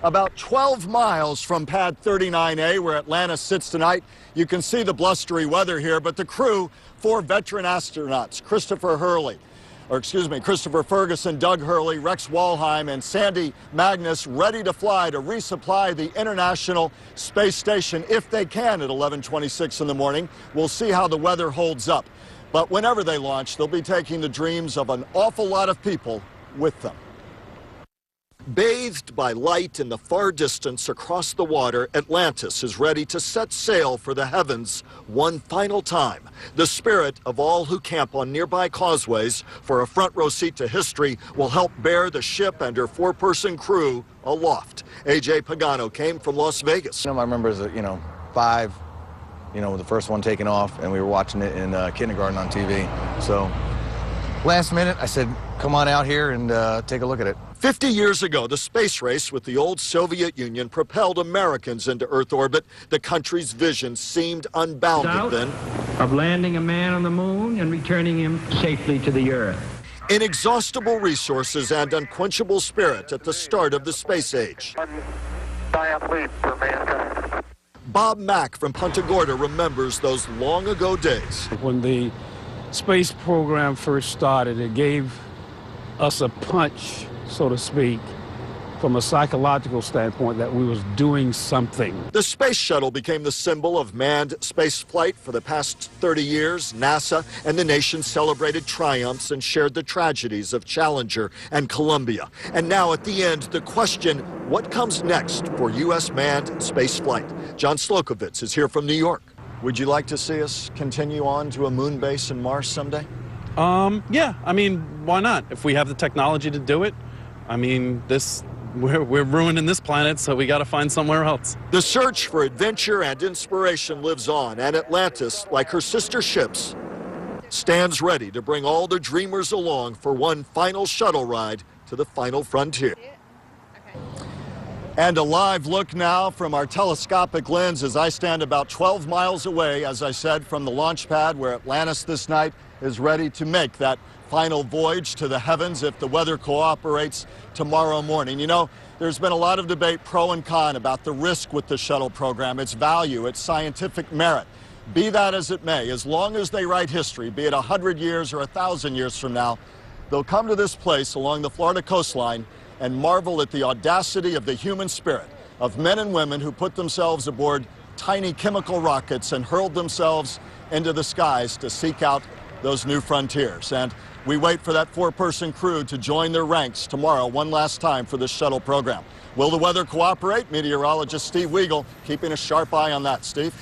About 12 miles from pad 39A, where Atlantis sits tonight. You can see the blustery weather here, but the crew, 4 veteran astronauts, Christopher Ferguson, Doug Hurley, Rex Walheim, and Sandy Magnus, ready to fly to resupply the International Space Station if they can at 11:26 in the morning. We'll see how the weather holds up. But whenever they launch, they'll be taking the dreams of an awful lot of people with them. Bathed by light in the far distance across the water, Atlantis is ready to set sail for the heavens one final time. The spirit of all who camp on nearby causeways for a front row seat to history will help bear the ship and her 4-person crew aloft. A.J. Pagano came from Las Vegas. I remember as a, 5, the first one taking off, and we were watching it in kindergarten on TV. So last minute, I said, come on out here and take a look at it. 50 years ago, the space race with the old Soviet Union propelled Americans into Earth orbit. The country's vision seemed unbounded then. Of landing a man on the moon and returning him safely to the Earth. Inexhaustible resources and unquenchable spirit at the start of the space age. Bob Mack from Punta Gorda remembers those long ago days. When the space program first started, it gave us a punch, so to speak, from a psychological standpoint that we was doing something. The space shuttle became the symbol of manned space flight for the past 30 years. NASA and the nation celebrated triumphs and shared the tragedies of Challenger and Columbia. And now at the end, the question, what comes next for U.S. manned space flight? John Slocovitz is here from New York. Would you like to see us continue on to a moon base in Mars someday? Yeah, why not? If we have the technology to do it, we're ruining this planet, so we got to find somewhere else. The search for adventure and inspiration lives on, and Atlantis, like her sister ships, stands ready to bring all the dreamers along for one final shuttle ride to the final frontier. And a live look now from our telescopic lens as I stand about 12 miles away, as I said, from the launch pad where Atlantis this night is ready to make that final voyage to the heavens if the weather cooperates tomorrow morning. There's been a lot of debate pro and con about the risk with the shuttle program, its value, its scientific merit. Be that as it may, as long as they write history, be it 100 years or 1,000 years from now, they'll come to this place along the Florida coastline and marvel at the audacity of the human spirit of men and women who put themselves aboard tiny chemical rockets and hurled themselves into the skies to seek out those new frontiers. And we wait for that 4-person crew to join their ranks tomorrow one last time for this shuttle program. Will the weather cooperate? Meteorologist Steve Weigel keeping a sharp eye on that. Steve?